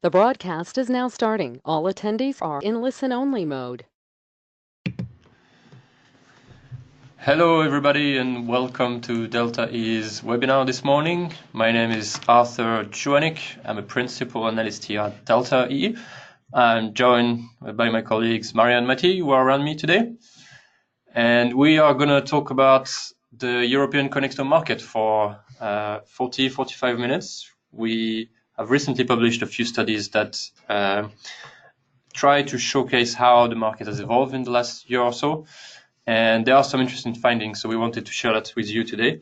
The broadcast is now starting. All attendees are in listen-only mode. Hello everybody and welcome to Delta E's webinar this morning. My name is Arthur Joannick. I'm a principal analyst here at Delta E. I'm joined by my colleagues Maria and Matti, who are around me today. And we are going to talk about the European connector market for 45 minutes. We have recently published a few studies that try to showcase how the market has evolved in the last year or so. And there are some interesting findings, so we wanted to share that with you today.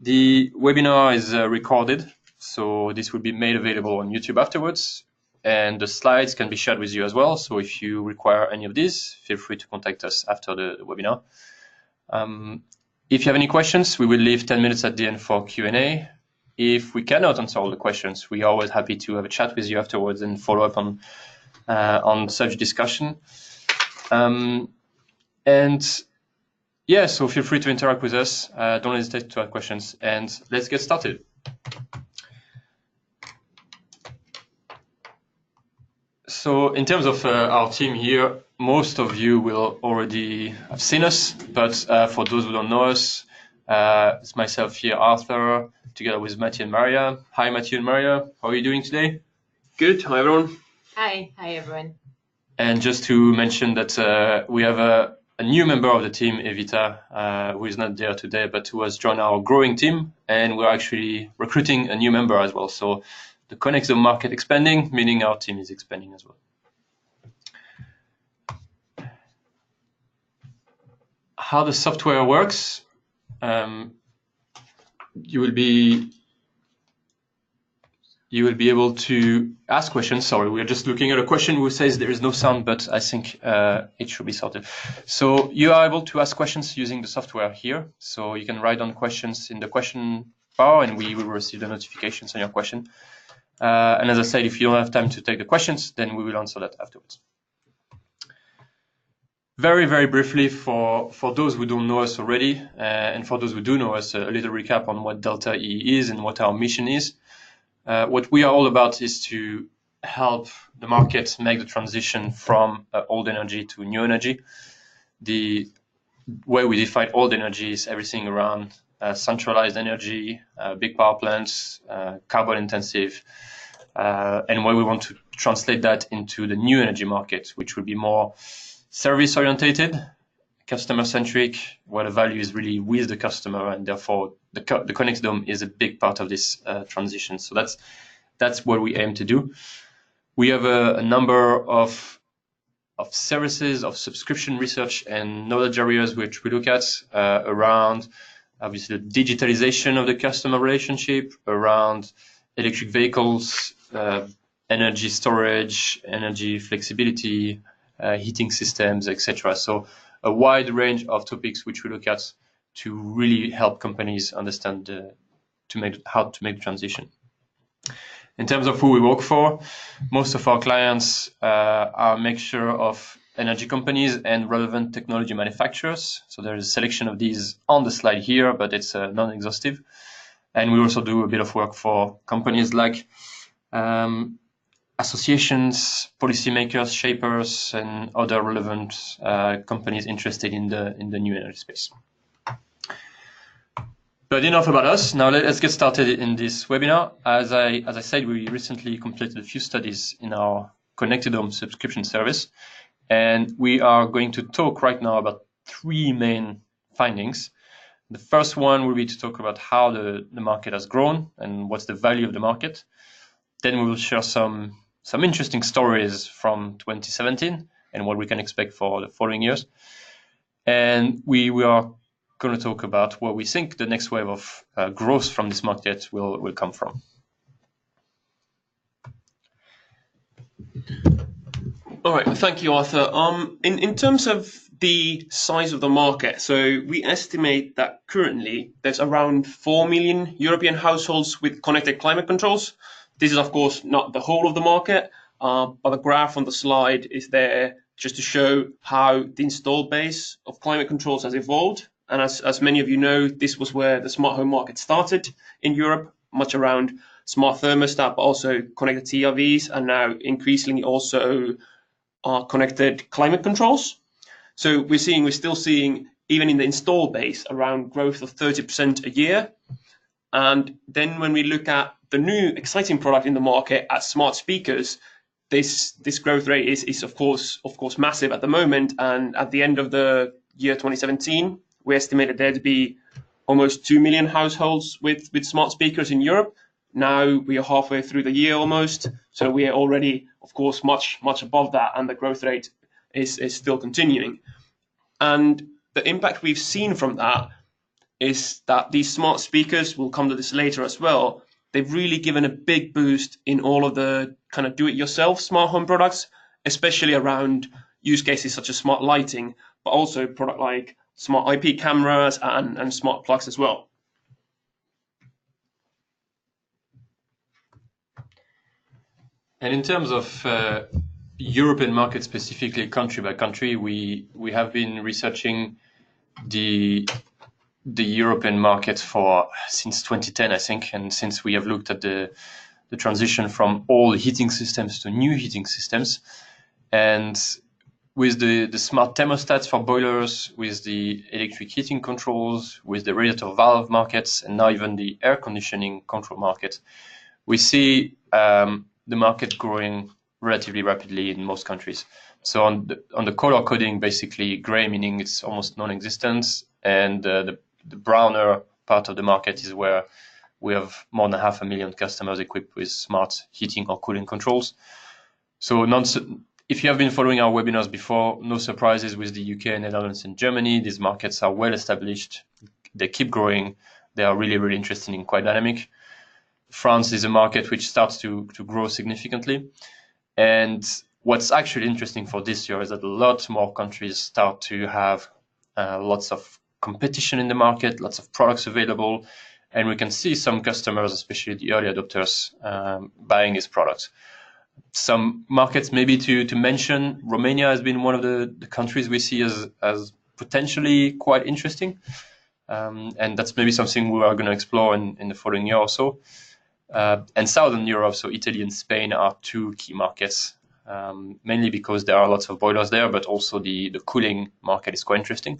The webinar is recorded, so this will be made available on YouTube afterwards. And the slides can be shared with you as well. So if you require any of these, feel free to contact us after the webinar. If you have any questions, we will leave 10 minutes at the end for Q&A. If we cannot answer all the questions, we are always happy to have a chat with you afterwards and follow up on such discussion. And yeah, so feel free to interact with us. Don't hesitate to ask questions, and let's get started. So in terms of our team here, most of you will already have seen us, but for those who don't know us, it's myself here, Arthur, together with Matthew and Maria. Hi, Matthew and Maria. How are you doing today? Good. Hi, everyone. Hi everyone. And just to mention that we have a new member of the team, Evita, who is not there today, but who has joined our growing team, and we're actually recruiting a new member as well. So the connector market expanding, meaning our team is expanding as well. How the software works, you will be able to ask questions. Sorry, we are just looking at a question who says there is no sound, but I think it should be sorted. So you are able to ask questions using the software here. So you can write down questions in the question bar and we will receive the notifications on your question. And as I said, if you don't have time to take the questions, then we will answer that afterwards. Very, very briefly, for those who don't know us already, and for those who do know us, a little recap on what Delta E is and what our mission is. What we are all about is to help the market make the transition from old energy to new energy. The way we define old energy is everything around centralized energy, big power plants, carbon intensive, and where we want to translate that into the new energy market, which will be more service orientated, customer centric, where the value is really with the customer, and therefore the Connect Dome is a big part of this transition. So that's what we aim to do. We have a number of services, of subscription research and knowledge areas which we look at around obviously the digitalization of the customer relationship, around electric vehicles, energy storage, energy flexibility, heating systems, etc. So a wide range of topics which we look at to really help companies understand how to make the transition. In terms of who we work for, most of our clients are a mixture of energy companies and relevant technology manufacturers. So there is a selection of these on the slide here, but it's non-exhaustive. And we also do a bit of work for companies like associations, policymakers, shapers, and other relevant companies interested in the new energy space. But enough about us. Now let's get started in this webinar. As I said, we recently completed a few studies in our Connected Home subscription service, and we are going to talk right now about three main findings. The first one will be to talk about how the market has grown and what's the value of the market. Then we will share some interesting stories from 2017 and what we can expect for the following years. And we are going to talk about where we think the next wave of growth from this market will come from. All right, thank you, Arthur. In terms of the size of the market, so we estimate that currently there's around 4 million European households with connected climate controls. This is, of course, not the whole of the market, but the graph on the slide is there just to show how the installed base of climate controls has evolved. And as many of you know, this was where the smart home market started in Europe, much around smart thermostat, but also connected TRVs, and now increasingly also connected climate controls. So we're still seeing, even in the install base, around growth of 30% a year. And then when we look at the new exciting product in the market as smart speakers, this growth rate is of course massive at the moment. And at the end of the year 2017, we estimated there to be almost 2 million households with smart speakers in Europe. Now we are halfway through the year almost, so we are already, of course, much above that, and the growth rate is still continuing. And the impact we've seen from that is that these smart speakers, we'll come to this later as well, they've really given a big boost in all of the kind of do-it-yourself smart home products, especially around use cases such as smart lighting, but also product like smart IP cameras and smart plugs as well. And in terms of European market specifically, country by country, we have been researching the European market since 2010, I think, and since we have looked at the transition from old heating systems to new heating systems, and with the smart thermostats for boilers, with the electric heating controls, with the radiator valve markets, and now even the air conditioning control market, we see the market growing relatively rapidly in most countries. So on the color coding, basically gray meaning it's almost non-existent, and the browner part of the market is where we have more than 500,000 customers equipped with smart heating or cooling controls. So if you have been following our webinars before, no surprises with the UK, Netherlands, and Germany. These markets are well established. They keep growing. They are really, really interesting and quite dynamic. France is a market which starts to grow significantly. And what's actually interesting for this year is that a lot more countries start to have lots of competition in the market, lots of products available, and we can see some customers, especially the early adopters, buying these products. Some markets, maybe to mention, Romania has been one of the countries we see as potentially quite interesting, and that's maybe something we are going to explore in the following year or so. And Southern Europe, so Italy and Spain, are two key markets, mainly because there are lots of boilers there, but also the cooling market is quite interesting,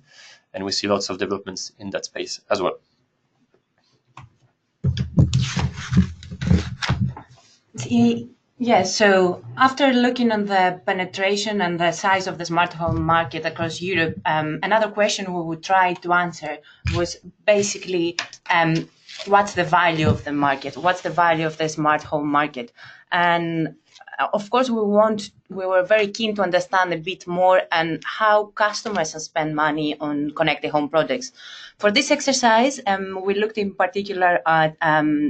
and we see lots of developments in that space as well. Yes, so after looking on the penetration and the size of the smart home market across Europe, another question we would try to answer was basically what's the value of the market? What's the value of the smart home market? And of course, we were very keen to understand a bit more on how customers spend money on connected home products. For this exercise, we looked in particular at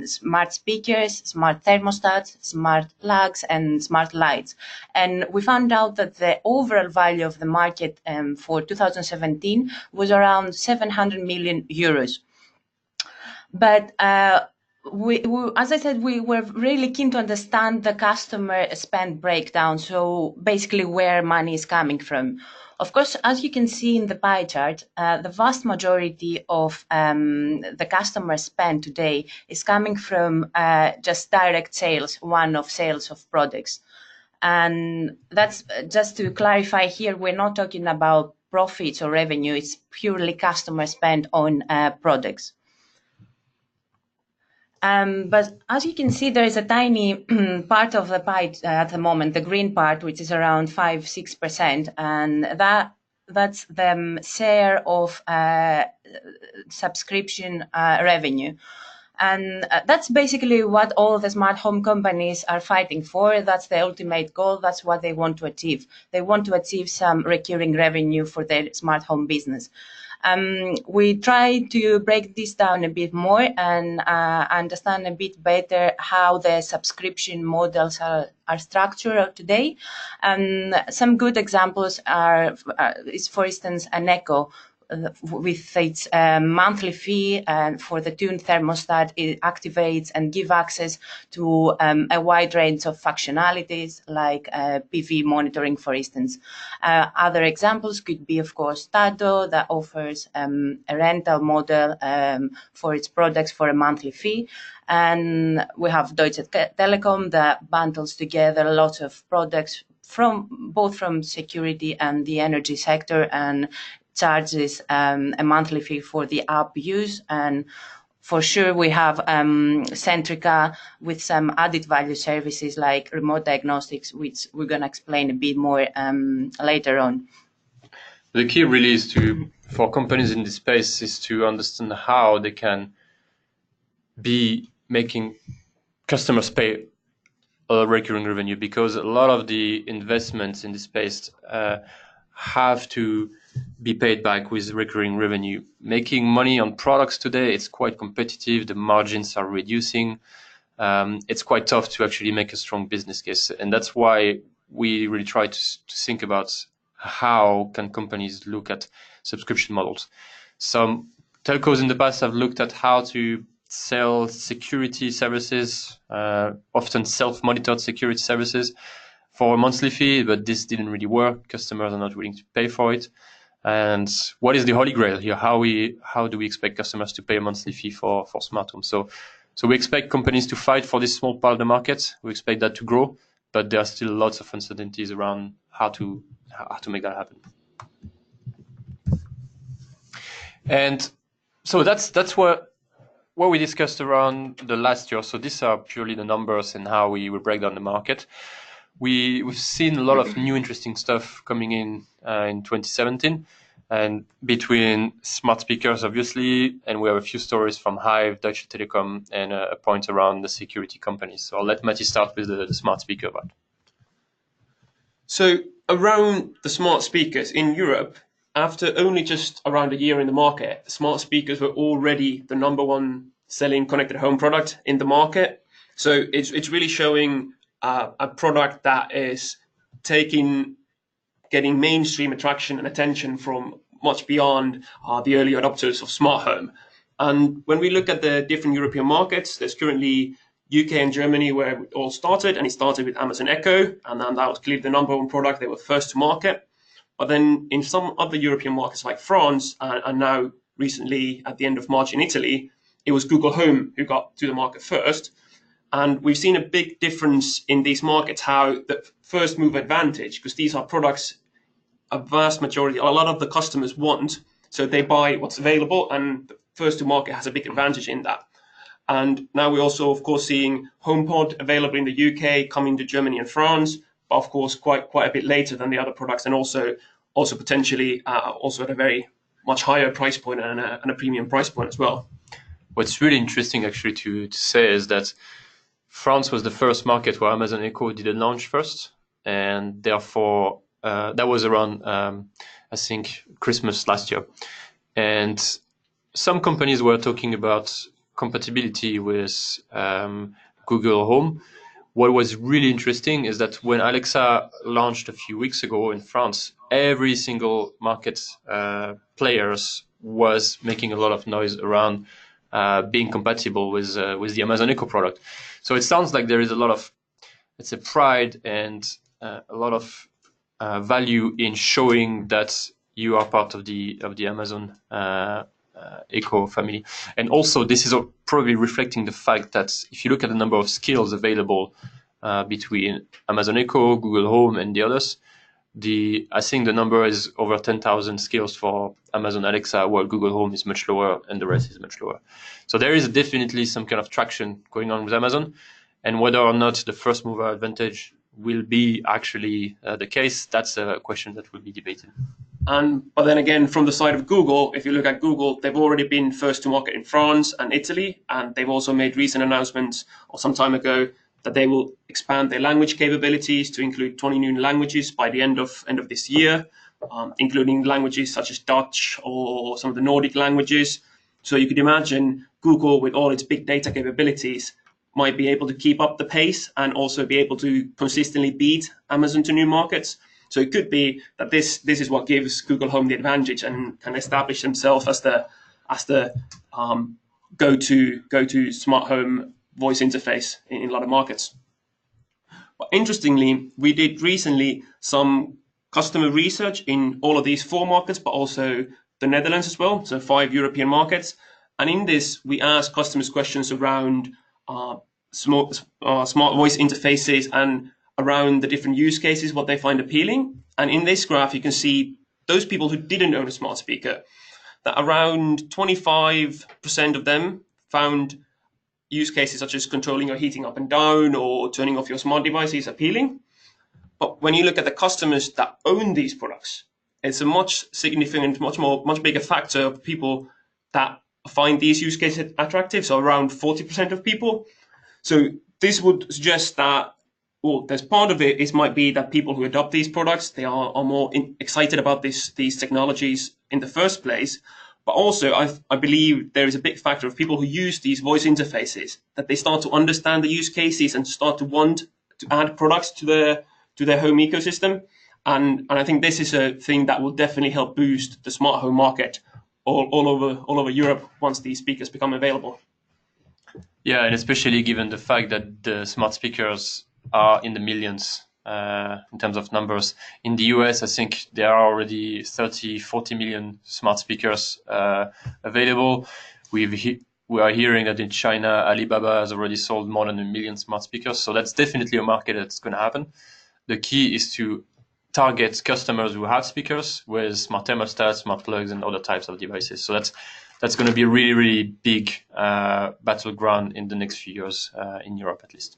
smart speakers, smart thermostats, smart plugs, and smart lights. And we found out that the overall value of the market for 2017 was around 700 million euros. But we, as I said, we were really keen to understand the customer spend breakdown, so basically where money is coming from. Of course, as you can see in the pie chart, the vast majority of the customer spend today is coming from just direct sales, one-off sales of products. And that's just to clarify here, we're not talking about profits or revenue, it's purely customer spend on products. But as you can see, there is a tiny part of the pie at the moment, the green part, which is around 5-6%, and that's the share of subscription revenue. And that's basically what all the smart home companies are fighting for. That's the ultimate goal. That's what they want to achieve. They want to achieve some recurring revenue for their smart home business. We try to break this down a bit more and understand a bit better how the subscription models are structured today. Some good examples is, for instance, an Echo. with its monthly fee for the tuned thermostat, it activates and gives access to a wide range of functionalities like PV monitoring, for instance. Other examples could be, of course, Tado, that offers a rental model for its products for a monthly fee. And we have Deutsche Telekom that bundles together a lot of products from both from security and the energy sector and charges a monthly fee for the app use. And for sure, we have Centrica with some added value services like remote diagnostics, which we're going to explain a bit more later on. The key really is for companies in this space is to understand how they can be making customers pay a recurring revenue, because a lot of the investments in this space have to be paid back with recurring revenue. Making money on products today, it's quite competitive. The margins are reducing. It's quite tough to actually make a strong business case. And that's why we really try to think about how can companies look at subscription models. Some telcos in the past have looked at how to sell security services, often self-monitored security services for a monthly fee, but this didn't really work. Customers are not willing to pay for it. And what is the holy grail here? How do we expect customers to pay a monthly fee for smart homes? So we expect companies to fight for this small part of the market. We expect that to grow, but there are still lots of uncertainties around how to make that happen. And so that's what we discussed around the last year. So these are purely the numbers and how we will break down the market. We've seen a lot of new interesting stuff coming in 2017, and between smart speakers, obviously, and we have a few stories from Hive, Deutsche Telekom, and a point around the security companies. So I'll let Matti start with the smart speaker part. So around the smart speakers in Europe, after only just around a year in the market, smart speakers were already the number one selling connected home product in the market. So it's really showing a product that is getting mainstream attraction and attention from much beyond the early adopters of smart home. And when we look at the different European markets, there's currently UK and Germany where it all started, and it started with Amazon Echo, and then that was clearly the number one product. They were first to market. But then in some other European markets like France, and now recently at the end of March in Italy, it was Google Home who got to the market first. And we've seen a big difference in these markets, how the first move advantage, because these are products a vast majority, a lot of the customers want, so they buy what's available, and the first to market has a big advantage in that. And now we're also, of course, seeing HomePod available in the UK, coming to Germany and France, but of course quite a bit later than the other products, and also potentially also at a very much higher price point and a premium price point as well. What's really interesting actually to say is that France was the first market where Amazon Echo didn't launch first, and therefore that was around I think Christmas last year. And some companies were talking about compatibility with Google Home. What was really interesting is that when Alexa launched a few weeks ago in France, every single market players was making a lot of noise around being compatible with the Amazon Echo product. So it sounds like there is a lot of, it's a pride and a lot of value in showing that you are part of the Amazon Echo family. And also this is probably reflecting the fact that if you look at the number of skills available between Amazon Echo, Google Home, and the others, I think the number is over 10,000 skills for Amazon Alexa, while Google Home is much lower and the rest is much lower. So there is definitely some kind of traction going on with Amazon, and whether or not the first mover advantage will be actually the case, that's a question that will be debated. But then again, from the side of Google, if you look at Google, they've already been first to market in France and Italy, and they've also made recent announcements, or some time ago, that they will expand their language capabilities to include 20 new languages by the end of this year, including languages such as Dutch or some of the Nordic languages. So you could imagine Google, with all its big data capabilities, might be able to keep up the pace and also be able to consistently beat Amazon to new markets. So it could be that this is what gives Google Home the advantage and can establish themselves as the go-to smart home voice interface in a lot of markets. But interestingly, we did recently some customer research in all of these 4 markets, but also the Netherlands as well, so 5 European markets. And in this, we asked customers questions around smart voice interfaces and around the different use cases, what they find appealing. And in this graph, you can see those people who didn't own a smart speaker, that around 25% of them found use cases such as controlling your heating up and down or turning off your smart devices appealing. But when you look at the customers that own these products, it's a much bigger factor of people that find these use cases attractive. So around 40% of people. So this would suggest that, well, there's part of it might be that people who adopt these products, they are more excited about these technologies in the first place. But also, I believe there is a big factor of people who use these voice interfaces, that they start to understand the use cases and start to want to add products to their home ecosystem. And I think this is a thing that will definitely help boost the smart home market all over Europe once these speakers become available. Yeah, and especially given the fact that the smart speakers are in the millions in terms of numbers. In the US, I think there are already 30, 40 million smart speakers available. We are hearing that in China, Alibaba has already sold more than 1 million smart speakers. So that's definitely a market that's going to happen. The key is to target customers who have speakers with smart thermostats, smart plugs, and other types of devices. So that's going to be a really, really big battleground in the next few years in Europe, at least.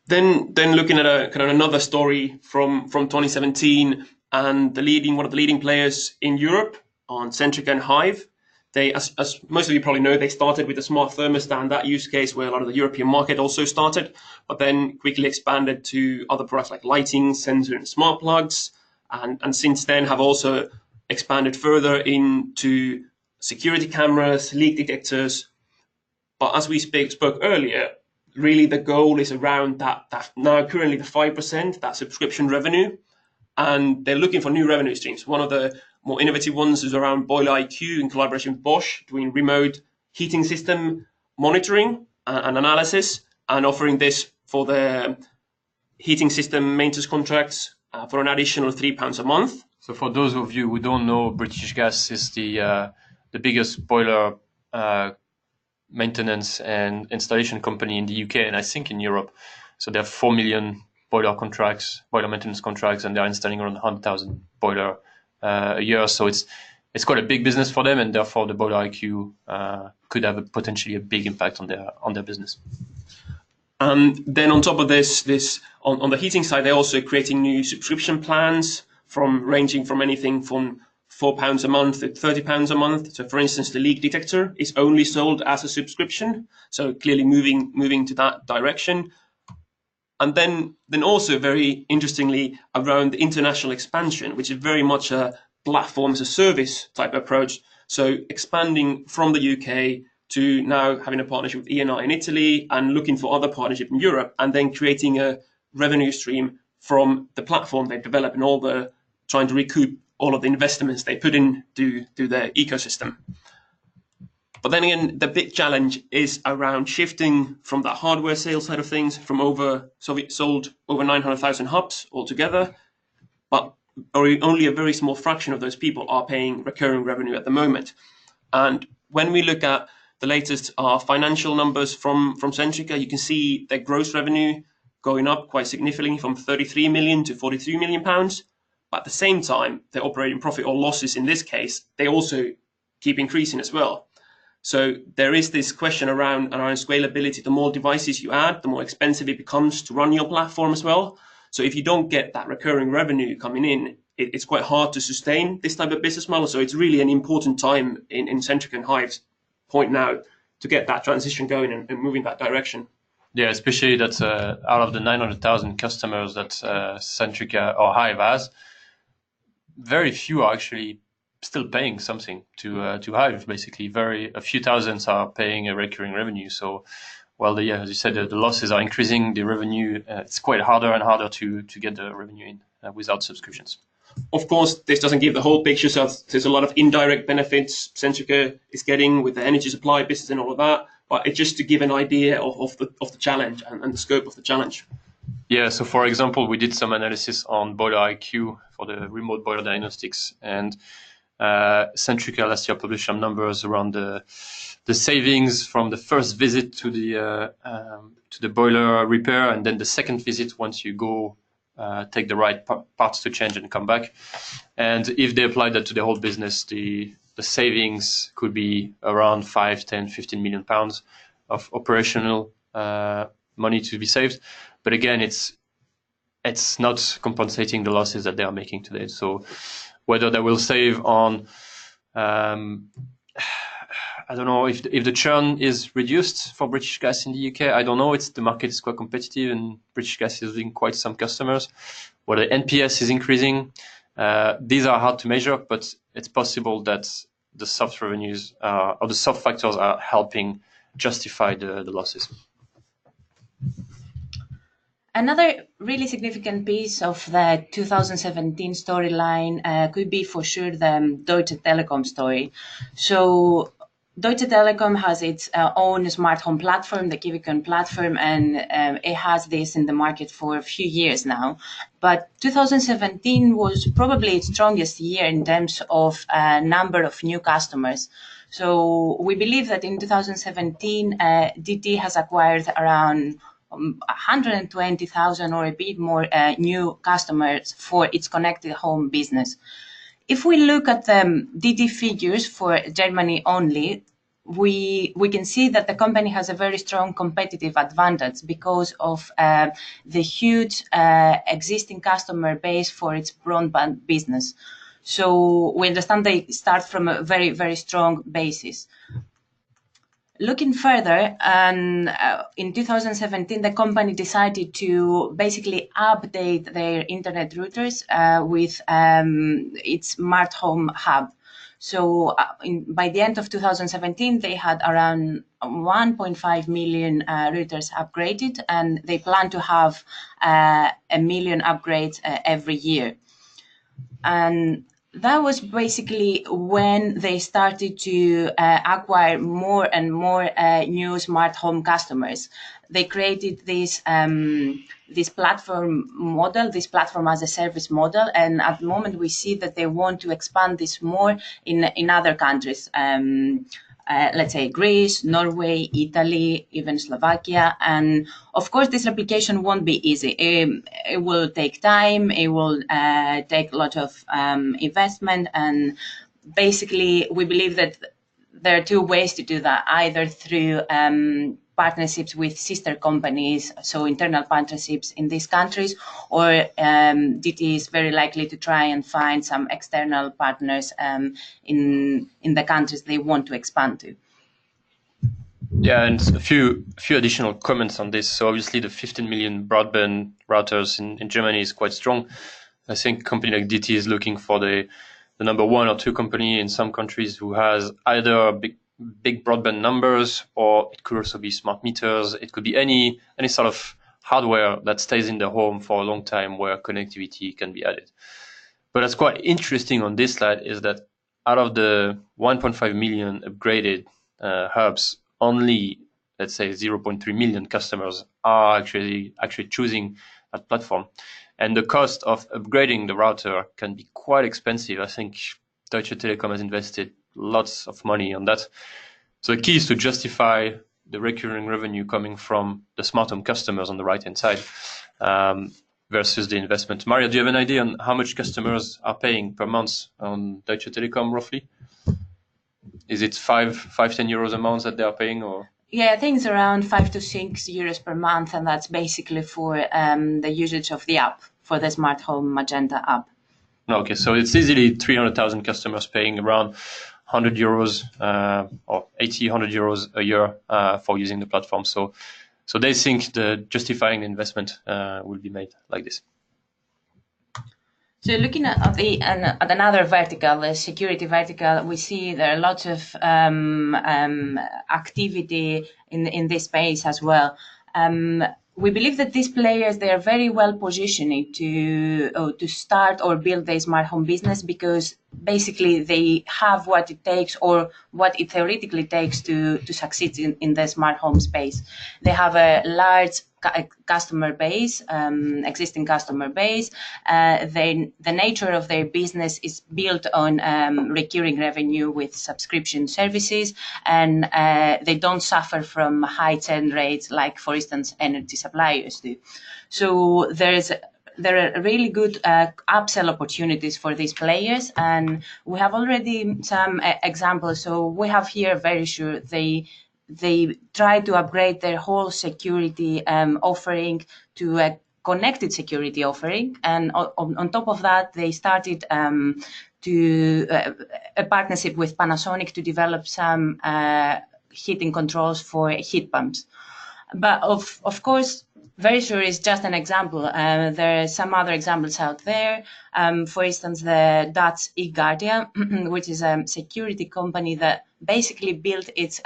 Then looking at a kind of another story from 2017 and one of the leading players in Europe on Centrica and Hive. They, as most of you probably know, they started with a smart thermostat, and that use case where a lot of the European market also started, but then quickly expanded to other products like lighting, sensor, and smart plugs, and since then have also expanded further into security cameras, leak detectors. But as we spoke earlier, really the goal is around that now currently the 5%, that subscription revenue, and they're looking for new revenue streams. One of the more innovative ones is around Boiler IQ in collaboration with Bosch, doing remote heating system monitoring and analysis, and offering this for the heating system maintenance contracts for an additional £3 a month. So for those of you who don't know, British Gas is the biggest boiler maintenance and installation company in the UK, and I think in Europe. So they have 4 million boiler maintenance contracts, and they're installing around 100,000 boiler a year. So it's quite a big business for them, and therefore the Boiler IQ could have potentially a big impact on their business. Then on top of this on the heating side, they're also creating new subscription plans ranging from anything from £4 a month to £30 a month. So, for instance, the leak detector is only sold as a subscription. So clearly moving to that direction. And then also very interestingly around the international expansion, which is very much a platform as a service type approach. So expanding from the UK to now having a partnership with ENI in Italy and looking for other partnership in Europe, and then creating a revenue stream from the platform they develop and trying to recoup all of the investments they put into their ecosystem. But then again, the big challenge is around shifting from that hardware sales side of things, sold over 900,000 hubs altogether, but only a very small fraction of those people are paying recurring revenue at the moment. And when we look at the latest financial numbers from Centrica, you can see their gross revenue going up quite significantly from 33 million to 43 million pounds. But at the same time, their operating profit or losses in this case, they also keep increasing as well. So there is this question around scalability. The more devices you add, the more expensive it becomes to run your platform as well. So if you don't get that recurring revenue coming in, it's quite hard to sustain this type of business model. So it's really an important time in Centrica and Hive's point now to get that transition going and move in that direction. Yeah, especially that out of the 900,000 customers that Centrica or Hive has, very few are actually still paying something to Hive. Basically, a few thousands are paying a recurring revenue. So as you said, the losses are increasing. The revenue, it's quite harder and harder to get the revenue in without subscriptions. Of course, this doesn't give the whole picture, so there's a lot of indirect benefits Centrica is getting with the energy supply business and all of that. But it's just to give an idea of the challenge and the scope of the challenge. Yeah, so for example, we did some analysis on Boiler IQ for the remote boiler diagnostics, and Centrica last year published some numbers around the savings from the first visit to the boiler repair, and then the second visit once you go take the right parts to change and come back. And if they apply that to the whole business, the savings could be around 5, 10, 15 million pounds of operational money to be saved. But again, it's not compensating the losses that they are making today. So whether they will save on, I don't know if the churn is reduced for British Gas in the UK. I don't know. The market is quite competitive, and British Gas is losing quite some customers. Whether NPS is increasing, these are hard to measure, but it's possible that the soft revenues or the soft factors are helping justify the losses. Another really significant piece of the 2017 storyline could be for sure the Deutsche Telekom story. So Deutsche Telekom has its own smart home platform, the Kivicon platform, and it has this in the market for a few years now. But 2017 was probably its strongest year in terms of number of new customers. So we believe that in 2017, DT has acquired around 120,000 or a bit more new customers for its connected home business. If we look at the DT figures for Germany only, we can see that the company has a very strong competitive advantage because of the huge existing customer base for its broadband business. So we understand they start from a very, very strong basis. Looking further, and in 2017, the company decided to basically update their internet routers with its smart home hub. So by the end of 2017, they had around 1.5 million routers upgraded, and they plan to have 1 million upgrades every year. And that was basically when they started to acquire more and more new smart home customers. They created this platform model, this platform as a service model, and at the moment we see that they want to expand this more in other countries. Let's say Greece, Norway, Italy, even Slovakia. And of course, this replication won't be easy. It will take time. It will take a lot of investment. And basically, we believe that there are two ways to do that, either through partnerships with sister companies, so internal partnerships in these countries, or DT is very likely to try and find some external partners in the countries they want to expand to. Yeah, and a few additional comments on this. So obviously the 15 million broadband routers in Germany is quite strong. I think a company like DT is looking for the number one or two company in some countries who has either big broadband numbers, or it could also be smart meters. It could be any sort of hardware that stays in the home for a long time where connectivity can be added. But that's quite interesting on this slide is that out of the 1.5 million upgraded hubs, only, let's say, 0.3 million customers are actually choosing that platform. And the cost of upgrading the router can be quite expensive. I think Deutsche Telekom has invested lots of money on that. So the key is to justify the recurring revenue coming from the smart home customers on the right-hand side versus the investment. Maria, do you have an idea on how much customers are paying per month on Deutsche Telekom roughly? Is it 5-10 euros a month that they are paying, or? Yeah, I think it's around 5 to 6 euros per month, and that's basically for the usage of the app, for the smart home Magenta app. Okay, so it's easily 300,000 customers paying around 100 euros or 100 euros a year for using the platform. So they think the justifying the investment will be made like this. So looking at another vertical, the security vertical, we see there are lots of activity in this space as well. We believe that these players, they are very well positioned to start or build a smart home business, because basically they have what it takes, or what it theoretically takes to succeed in the smart home space. They have a large customer base, existing customer base. The nature of their business is built on recurring revenue with subscription services, and they don't suffer from high churn rates like, for instance, energy suppliers do. So there are really good upsell opportunities for these players, and we have already some examples. So we have here Verisure. They try to upgrade their whole security offering to a connected security offering, and on top of that, they started to a partnership with Panasonic to develop some heating controls for heat pumps. But of course, Verisure is just an example. There are some other examples out there. For instance, the Dutch eGuardian, which is a security company that basically built its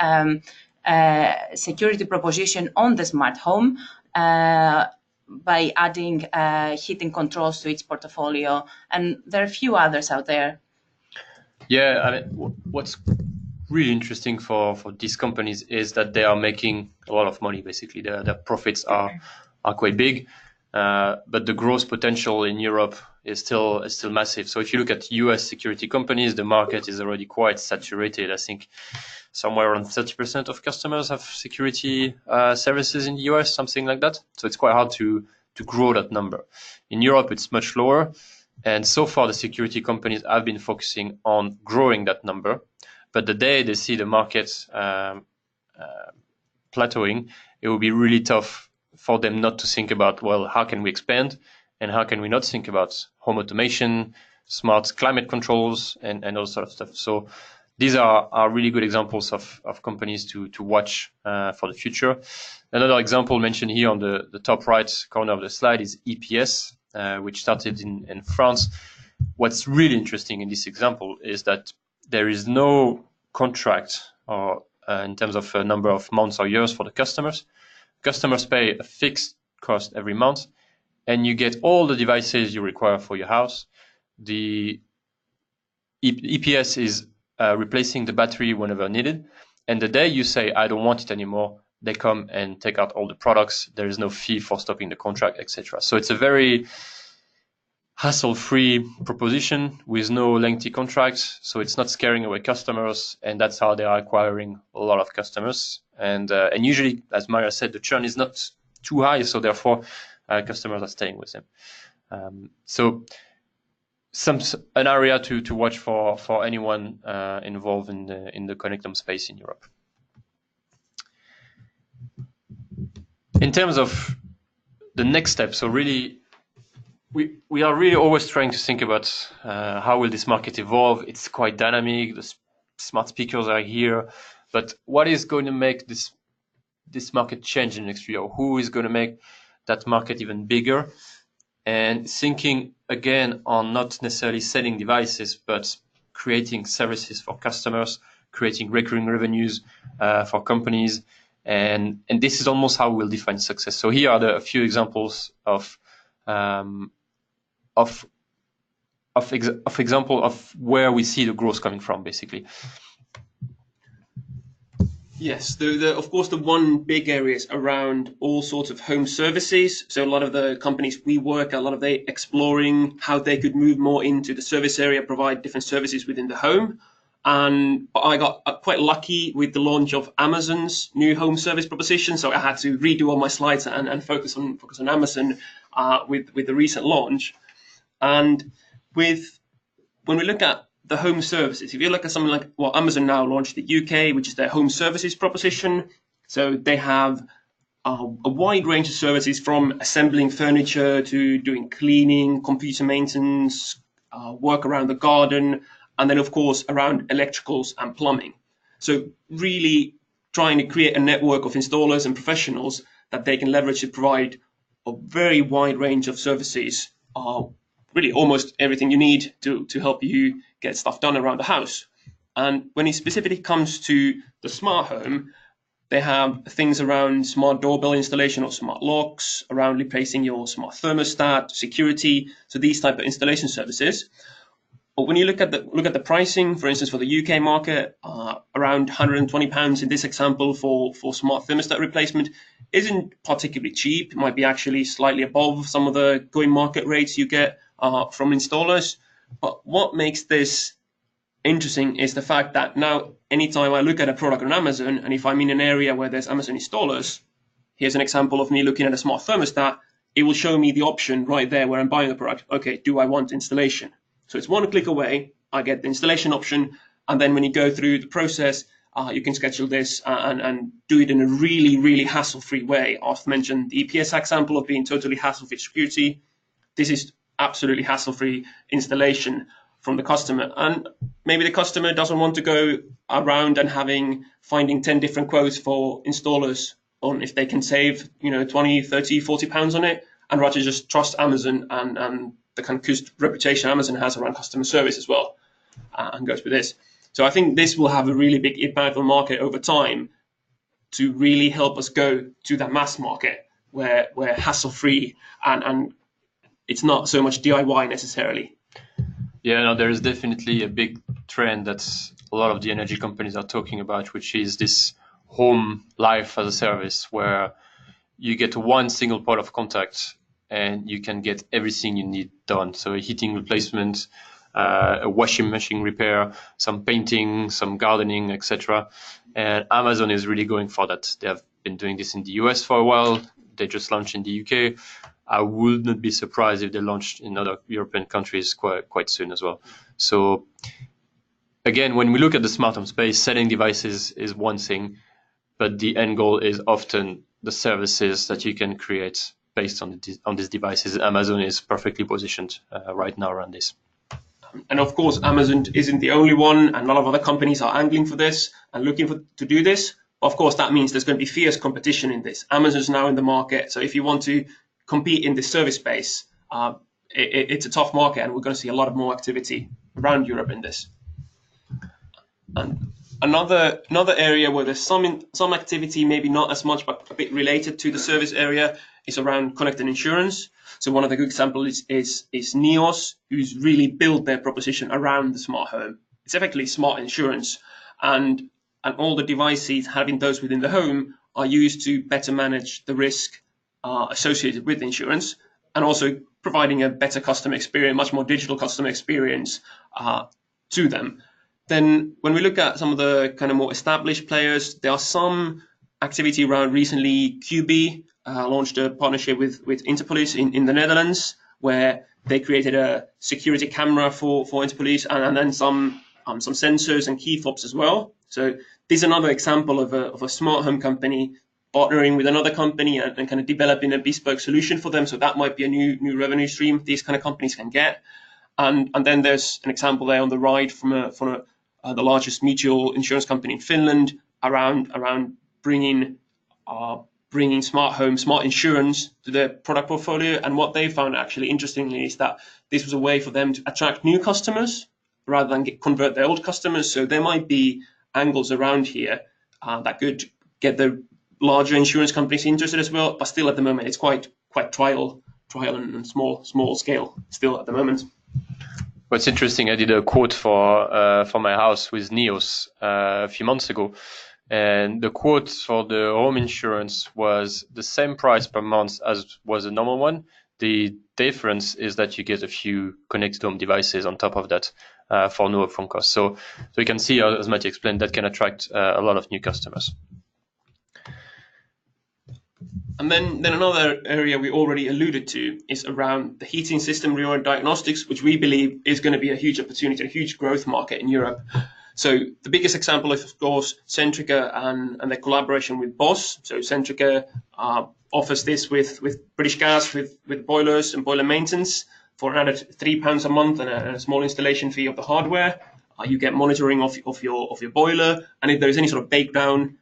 security proposition on the smart home by adding heating controls to its portfolio. And there are a few others out there. Yeah, I mean, what's really interesting for these companies is that they are making a lot of money. Basically, their profits are quite big, but the growth potential in Europe is still massive. So if you look at US security companies, the market is already quite saturated. I think somewhere around 30% of customers have security services in the US, something like that. So it's quite hard to grow that number. In Europe, it's much lower. And so far, the security companies have been focusing on growing that number. But the day they see the market plateauing, it will be really tough for them not to think about, well, how can we expand? And how can we not think about home automation, smart climate controls, and all sort of stuff. So these are really good examples of companies to watch for the future. Another example mentioned here on the top right corner of the slide is EPS, which started in France. What's really interesting in this example is that there is no contract or in terms of a number of months or years for the customers. Customers pay a fixed cost every month, and you get all the devices you require for your house. The EPS is replacing the battery whenever needed. And the day you say, I don't want it anymore, they come and take out all the products. There is no fee for stopping the contract, etc. So it's a very hassle-free proposition with no lengthy contracts. So it's not scaring away customers, and that's how they are acquiring a lot of customers. And usually, as Maria said, the churn is not too high, so therefore customers are staying with them. So an area to watch for anyone involved in the connectome space in Europe. In terms of the next step, so really we are really always trying to think about how will this market evolve. It's quite dynamic. The smart speakers are here, but what is going to make this market change in the next year? Who is going to make that market even bigger? And thinking again on not necessarily selling devices, but creating services for customers, creating recurring revenues for companies, and this is almost how we'll define success. So here are a few examples of example of where we see the growth coming from, basically. Yes, of course, the one big area is around all sorts of home services. So a lot of the companies we work at, a lot of they exploring how they could move more into the service area, provide different services within the home. And I got quite lucky with the launch of Amazon's new home service proposition. So I had to redo all my slides and focus on Amazon with the recent launch. And when we look at the home services, if you look at something like Amazon now launched the UK, which is their home services proposition. So they have a wide range of services, from assembling furniture to doing cleaning, computer maintenance, work around the garden, and then of course around electricals and plumbing. So really trying to create a network of installers and professionals that they can leverage to provide a very wide range of services really almost everything you need to help you get stuff done around the house. And when it specifically comes to the smart home, they have things around smart doorbell installation or smart locks, around replacing your smart thermostat, security, so these type of installation services. But when you look at the pricing, for instance, for the UK market, around £120 in this example for smart thermostat replacement isn't particularly cheap. It might be actually slightly above some of the going market rates you get from installers. But what makes this interesting is the fact that now anytime I look at a product on Amazon, and if I'm in an area where there's Amazon installers, here's an example of me looking at a smart thermostat, it will show me the option right there where I'm buying the product. Okay, do I want installation? So it's one click away, I get the installation option, and then when you go through the process, you can schedule this and do it in a really, really hassle-free way. I've mentioned the EPS example of being totally hassle-free security. This is absolutely hassle-free installation from the customer. And maybe the customer doesn't want to go around and finding 10 different quotes for installers on if they can save, 20, 30, 40 pounds on it, and rather just trust Amazon and the kind of reputation Amazon has around customer service as well, and goes with this. So I think this will have a really big impact on the market over time to really help us go to that mass market where hassle-free and it's not so much DIY necessarily. Yeah, no, there is definitely a big trend that a lot of the energy companies are talking about, which is this home life as a service, where you get one single point of contact and you can get everything you need done. So a heating replacement, a washing machine repair, some painting, some gardening, etc. And Amazon is really going for that. They have been doing this in the US for a while. They just launched in the UK. I would not be surprised if they launched in other European countries quite soon as well. So again, when we look at the smart home space, selling devices is one thing, but the end goal is often the services that you can create based on these devices. Amazon is perfectly positioned right now around this. And of course, Amazon isn't the only one, and a lot of other companies are angling for this and looking to do this. Of course, that means there's going to be fierce competition in this. Amazon's now in the market, so if you want to compete in the service space, it's a tough market, and we're going to see a lot of more activity around Europe in this. And another area where there's some activity, maybe not as much, but a bit related to the service area, is around connected insurance. So one of the good examples is Neos, who's really built their proposition around the smart home. It's effectively smart insurance, and all the devices having those within the home are used to better manage the risk associated with insurance, and also providing a better customer experience, much more digital customer experience to them. Then when we look at some of the kind of more established players, there are some activity around recently. QB launched a partnership with Interpolis in the Netherlands, where they created a security camera for Interpolis, and then some sensors and key fobs as well. So this is another example of a smart home company partnering with another company and kind of developing a bespoke solution for them. So that might be a new revenue stream these kind of companies can get. And then there's an example there on the right from the largest mutual insurance company in Finland around bringing smart home, smart insurance to their product portfolio. And what they found actually interestingly is that this was a way for them to attract new customers rather than convert their old customers. So there might be angles around here that could get the larger insurance companies interested as well. But still, at the moment, it's quite trial and small scale still at the moment. What's interesting, I did a quote for my house with Neos a few months ago, and the quote for the home insurance was the same price per month as was a normal one. The difference is that you get a few connected home devices on top of that for no upfront cost. So you can see, as Matti explained, that can attract a lot of new customers. And then another area we already alluded to is around the heating system real diagnostics, which we believe is going to be a huge opportunity, a huge growth market in Europe. So the biggest example is, of course, Centrica and their collaboration with Bosch. So Centrica offers this with British Gas, with boilers and boiler maintenance for another £3 a month and a small installation fee of the hardware. You get monitoring of your boiler, and if there is any sort of breakdown,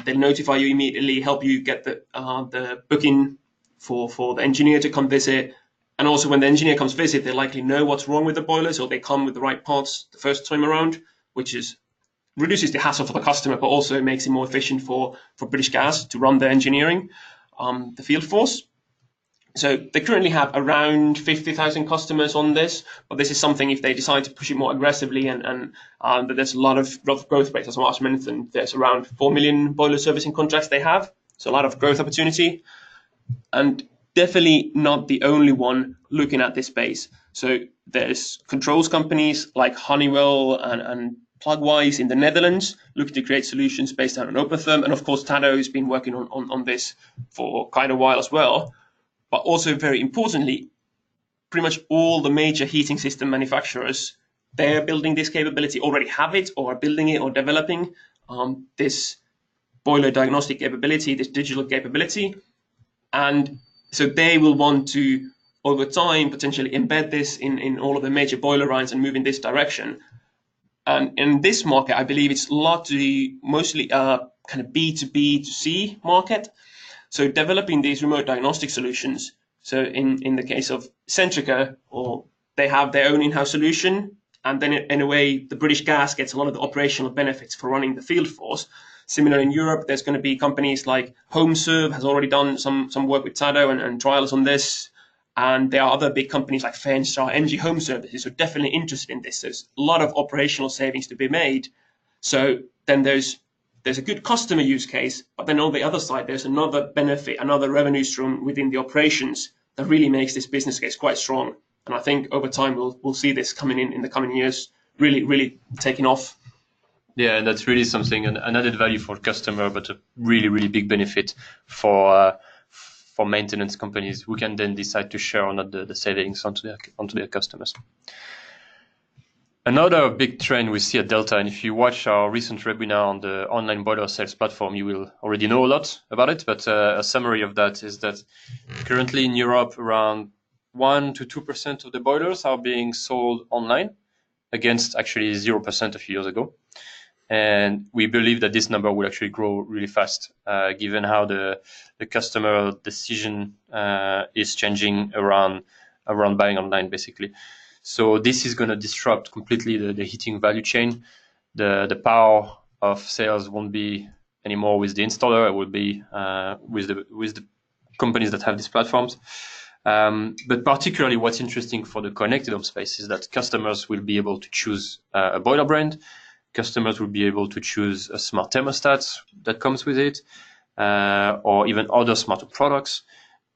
they'll notify you immediately, help you get the booking for the engineer to come visit, And also when the engineer comes visit, they likely know what's wrong with the boilers, or they come with the right parts the first time around, which reduces the hassle for the customer, but also makes it more efficient for British Gas to run their engineering, the field force. So they currently have around 50,000 customers on this, but this is something if they decide to push it more aggressively, and there's a lot of growth rates. As Marsh mentioned, there's around 4 million boiler servicing contracts they have, so a lot of growth opportunity, and definitely not the only one looking at this space. So there's controls companies like Honeywell and Plugwise in the Netherlands looking to create solutions based on OpenTherm, and of course Tado has been working on this for quite a while as well. But also, very importantly, pretty much all the major heating system manufacturers, they're building this capability, already have it, or are building it, or developing this boiler diagnostic capability, this digital capability. And so they will want to, over time, potentially embed this in all of the major boiler lines and move in this direction. And in this market, I believe it's mostly kind of B2B2C market. So developing these remote diagnostic solutions. So in the case of Centrica, or they have their own in-house solution, and then in a way, the British Gas gets a lot of the operational benefits for running the field force. Similar in Europe, there's going to be companies like HomeServe has already done some work with Tado and trials on this. And there are other big companies like Fenstar, NG Home Services who are definitely interested in this. There's a lot of operational savings to be made. So then there's a good customer use case, but then on the other side, there's another benefit, another revenue stream within the operations that really makes this business case quite strong. And I think over time, we'll see this coming in the coming years, really taking off. Yeah, and that's really something, an added value for customer, but a really big benefit for maintenance companies who can then decide to share on the savings onto their customers. Another big trend we see at Delta, and if you watch our recent webinar on the online boiler sales platform, you will already know a lot about it, but a summary of that is that currently in Europe, around 1 to 2% of the boilers are being sold online, against actually 0% a few years ago. And we believe that this number will actually grow really fast, given how the customer decision is changing around buying online, basically. So this is going to disrupt completely the heating value chain. The power of sales won't be anymore with the installer; it will be with the companies that have these platforms. But particularly, what's interesting for the connected home space is that customers will be able to choose a boiler brand. Customers will be able to choose a smart thermostat that comes with it, or even other smarter products.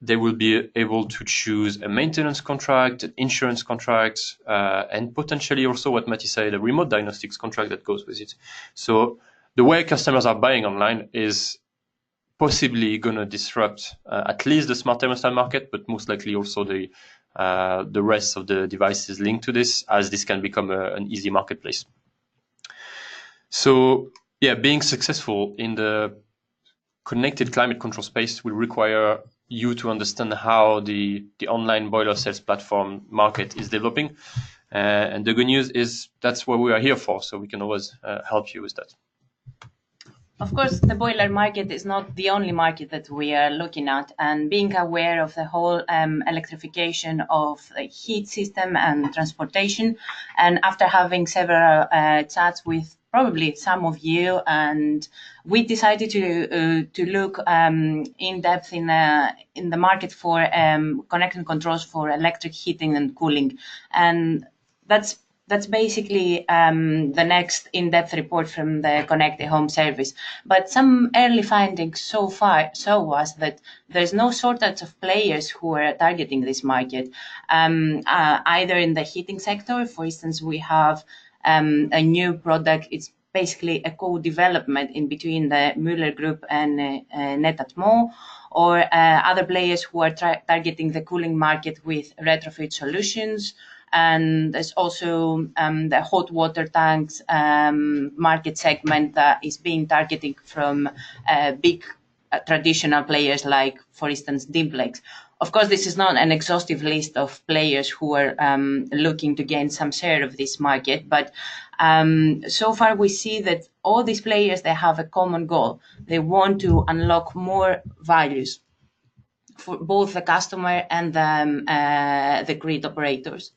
They will be able to choose a maintenance contract, an insurance contract, and potentially also what Matti said, a remote diagnostics contract that goes with it. So the way customers are buying online is possibly going to disrupt at least the smart thermostat market, but most likely also the rest of the devices linked to this, as this can become an easy marketplace. So yeah, being successful in the connected climate control space will require you to understand how the online boiler sales platform market is developing. And the good news is that's what we are here for, so we can always help you with that. Of course, the boiler market is not the only market that we are looking at, and being aware of the whole electrification of the heat system and transportation, and after having several chats with probably some of you, and we decided to look in depth in the market for connected controls for electric heating and cooling, and that's basically the next in-depth report from the Connected Home Service. But some early findings so far show us that there's no shortage of players who are targeting this market, either in the heating sector. For instance, we have a new product. It's basically a co-development in between the Müller Group and Netatmo, or other players who are targeting the cooling market with retrofit solutions. And there's also the hot water tanks market segment that is being targeted from big traditional players like, for instance, Dimplex. Of course, this is not an exhaustive list of players who are looking to gain some share of this market, but so far we see that all these players, they have a common goal. They want to unlock more values for both the customer and the grid operators.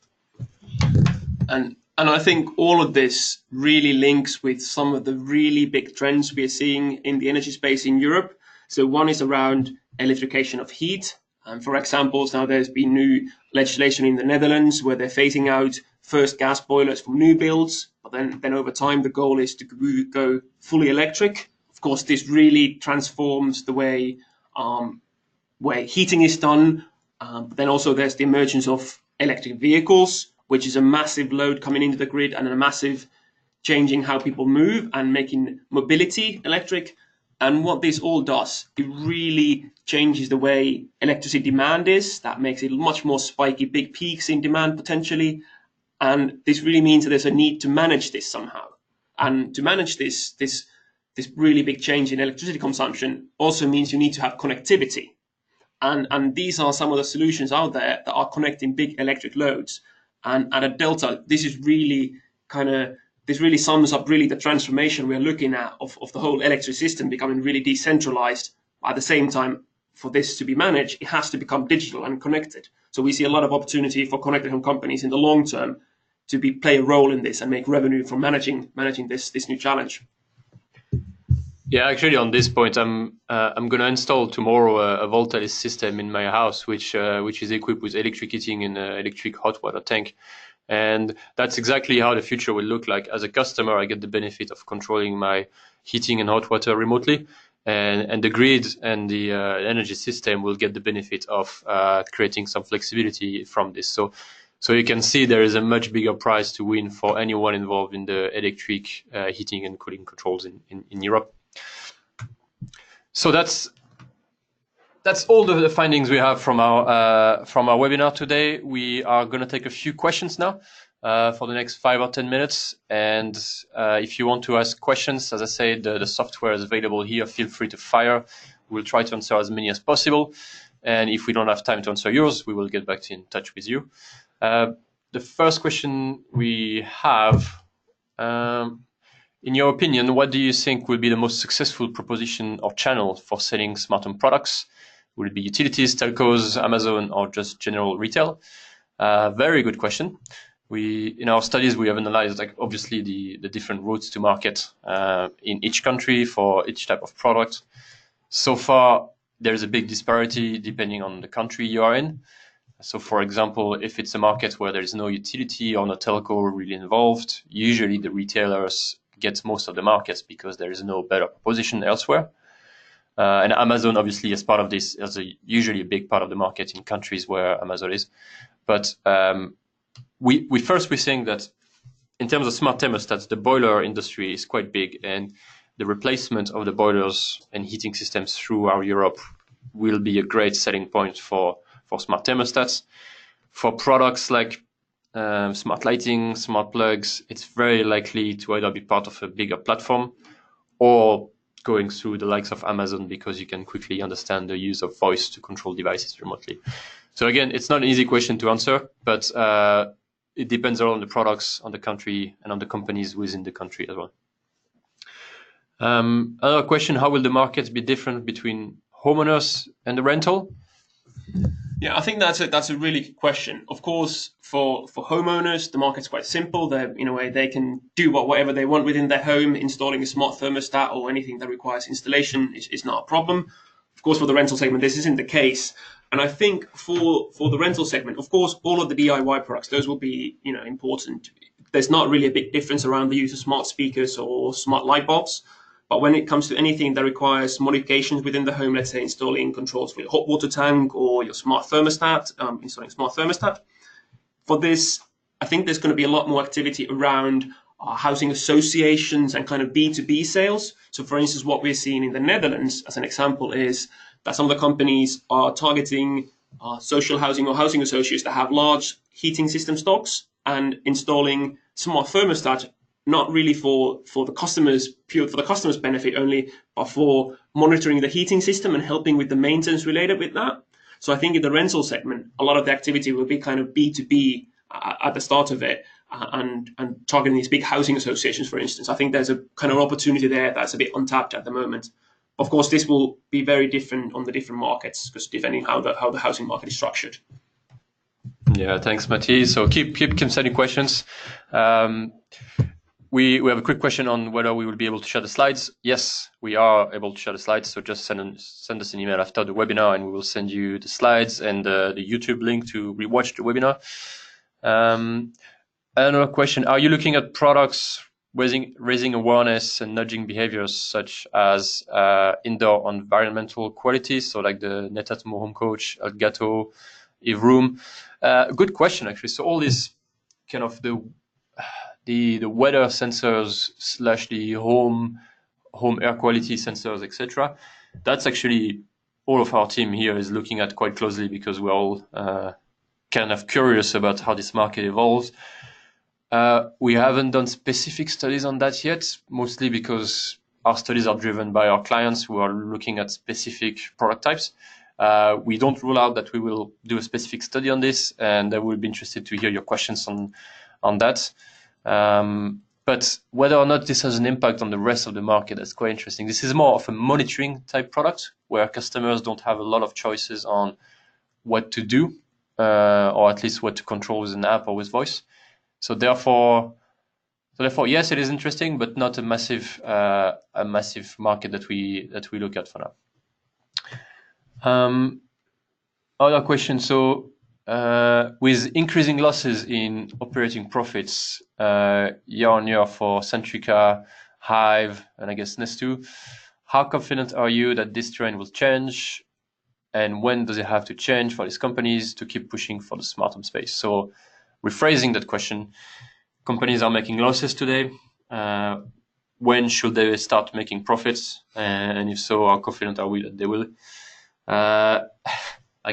And I think all of this really links with some of the really big trends we are seeing in the energy space in Europe. So one is around electrification of heat. And for examples, now there's been new legislation in the Netherlands where they're phasing out first gas boilers from new builds. But then over time, the goal is to go fully electric. Of course, this really transforms the way heating is done. But then also there's the emergence of electric vehicles, which is a massive load coming into the grid and a massive changing how people move and making mobility electric. And what this all does, it really changes the way electricity demand is. That makes it much more spiky, big peaks in demand potentially. And this really means that there's a need to manage this somehow. And to manage this really big change in electricity consumption also means you need to have connectivity. And these are some of the solutions out there that are connecting big electric loads. And at Delta, this really sums up really the transformation we're looking at of the whole electric system becoming really decentralized. At the same time, for this to be managed, it has to become digital and connected. So we see a lot of opportunity for connected home companies in the long term to play a role in this and make revenue from managing this new challenge. Yeah, actually, on this point, I'm going to install tomorrow a Voltalis system in my house, which is equipped with electric heating and electric hot water tank, and that's exactly how the future will look like. As a customer, I get the benefit of controlling my heating and hot water remotely, and the grid and the energy system will get the benefit of creating some flexibility from this. So you can see there is a much bigger prize to win for anyone involved in the electric heating and cooling controls in Europe. So that's all the findings we have from our webinar today. We are going to take a few questions now for the next 5 or 10 minutes. And if you want to ask questions, as I said, the software is available here. Feel free to fire. We'll try to answer as many as possible. And if we don't have time to answer yours, we will get back in touch with you. The first question we have. In your opinion, what do you think will be the most successful proposition or channel for selling smart home products? Will it be utilities, telcos, Amazon, or just general retail? Very good question. In our studies, we have analyzed obviously the different routes to market in each country for each type of product. So far, there's a big disparity depending on the country you are in. So, for example, if it's a market where there is no utility or no telco really involved, usually the retailers get most of the markets because there is no better proposition elsewhere. And Amazon, obviously, as part of this, is usually a big part of the market in countries where Amazon is. But we think that in terms of smart thermostats, the boiler industry is quite big, and the replacement of the boilers and heating systems throughout Europe will be a great selling point for smart thermostats. For products like smart lighting, smart plugs, it's very likely to either be part of a bigger platform or going through the likes of Amazon, because you can quickly understand the use of voice to control devices remotely. So again, it's not an easy question to answer, but it depends all on the products, on the country, and on the companies within the country as well. Another question, how will the markets be different between homeowners and the rental? Yeah, I think that's a really good question. Of course, for homeowners, the market's quite simple. In a way, they can do whatever they want within their home. Installing a smart thermostat or anything that requires installation is not a problem. Of course, for the rental segment, this isn't the case. And I think for the rental segment, of course, all of the DIY products, those will be important. There's not really a big difference around the use of smart speakers or smart light bulbs. But when it comes to anything that requires modifications within the home, let's say installing controls for your hot water tank or your smart thermostat, installing smart thermostat, for this, I think there's going to be a lot more activity around housing associations and kind of B2B sales. So for instance, what we're seeing in the Netherlands, as an example, is that some of the companies are targeting social housing or housing associates that have large heating system stocks and installing smart thermostat, not really for the customers, pure for the customer's benefit only, but for monitoring the heating system and helping with the maintenance related with that. So I think in the rental segment, a lot of the activity will be kind of B2B at the start of it, and targeting these big housing associations, for instance. I think there's a kind of opportunity there that's a bit untapped at the moment. Of course, this will be very different on the different markets because depending how the housing market is structured. Yeah, thanks, Matti. So keep sending questions. We have a quick question on whether we will be able to share the slides. Yes, we are able to share the slides. So just send us an email after the webinar, and we will send you the slides and the YouTube link to rewatch the webinar. Another question: are you looking at products raising awareness and nudging behaviors such as indoor environmental quality, so like the Netatmo Home Coach, Elgato, Evroom? Good question, actually. So all these kind of the weather sensors / the home air quality sensors, etc. That's actually all of our team here is looking at quite closely because we're all kind of curious about how this market evolves. We haven't done specific studies on that yet, mostly because our studies are driven by our clients who are looking at specific product types. We don't rule out that we will do a specific study on this, and I would be interested to hear your questions on that. But whether or not this has an impact on the rest of the market, that's quite interesting. This is more of a monitoring type product where customers don't have a lot of choices on what to do, or at least what to control with an app or with voice. So therefore, yes, it is interesting, but not a massive market that we look at for now. Other question. So with increasing losses in operating profits year on year for Centrica, Hive, and I guess Nest2, how confident are you that this trend will change? And when does it have to change for these companies to keep pushing for the smart home space? So rephrasing that question, companies are making losses today. When should they start making profits? And if so, how confident are we that they will? I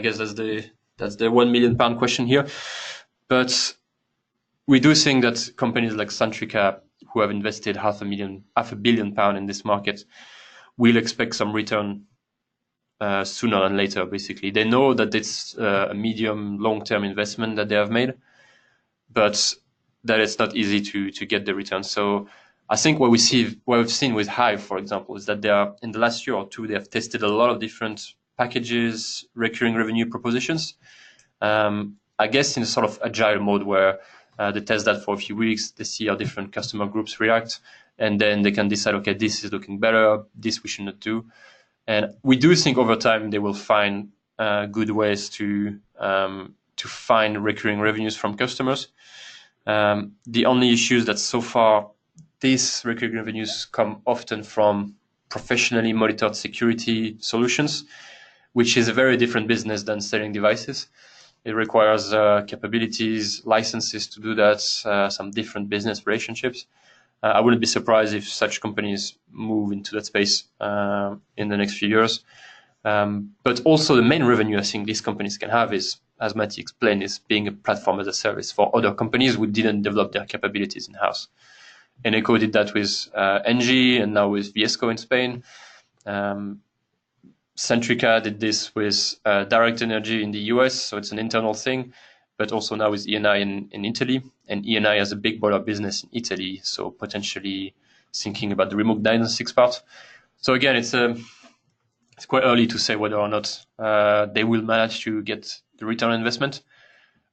guess that's the £1 million question here. But we do think that companies like Centrica, who have invested £500 million in this market, will expect some return sooner than later. Basically, they know that it's a medium long-term investment that they have made, but that it's not easy to get the return. So I think what we've seen with Hive, for example, is that they are, in the last year or two, they have tested a lot of different packages, recurring revenue propositions. I guess in a sort of agile mode where they test that for a few weeks, they see how different customer groups react, and then they can decide, okay, this is looking better, this we should not do. And we do think over time they will find good ways to find recurring revenues from customers. The only issue is that so far these recurring revenues come often from professionally monitored security solutions, which is a very different business than selling devices. It requires capabilities, licenses to do that, some different business relationships. I wouldn't be surprised if such companies move into that space in the next few years. But also the main revenue I think these companies can have is, as Matti explained, is being a platform as a service for other companies who didn't develop their capabilities in-house. Eneco did that with Engie and now with Viesco in Spain. Centrica did this with Direct Energy in the US, so it's an internal thing, but also now with ENI in Italy. And ENI has a big boiler business in Italy, so potentially thinking about the remote diagnostics part. So again, it's quite early to say whether or not they will manage to get the return on investment.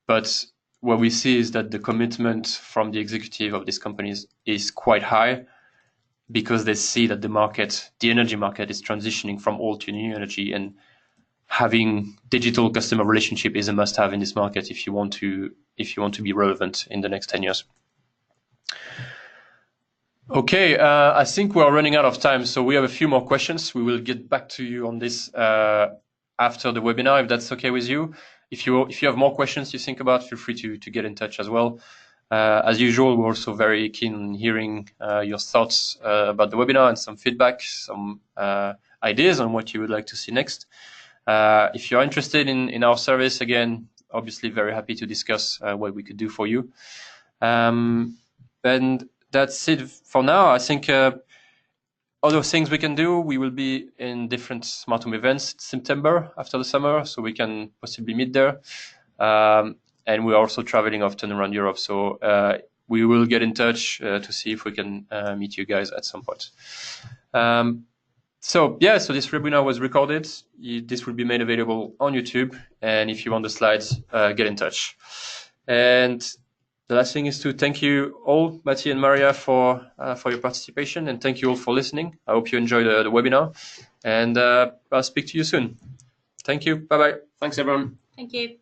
But what we see is that the commitment from the executive of these companies is quite high, because they see that the energy market is transitioning from old to new energy, and having digital customer relationship is a must-have in this market if you want to be relevant in the next 10 years. Okay, I think we are running out of time, so we have a few more questions. We will get back to you on this after the webinar, if that's okay with you. If you have more questions you think about, feel free to get in touch as well. As usual, we're also very keen on hearing your thoughts about the webinar and some feedback, some ideas on what you would like to see next. If you're interested in our service, again, obviously very happy to discuss what we could do for you. And that's it for now. I think other things we can do, we will be in different smart home events in September after the summer, so we can possibly meet there. And we're also traveling often around Europe, so we will get in touch to see if we can meet you guys at some point. So this webinar was recorded. This will be made available on YouTube. And if you want the slides, get in touch. And the last thing is to thank you all, Matti and Maria, for your participation, and thank you all for listening. I hope you enjoyed the webinar, and I'll speak to you soon. Thank you. Bye-bye. Thanks, everyone. Thank you.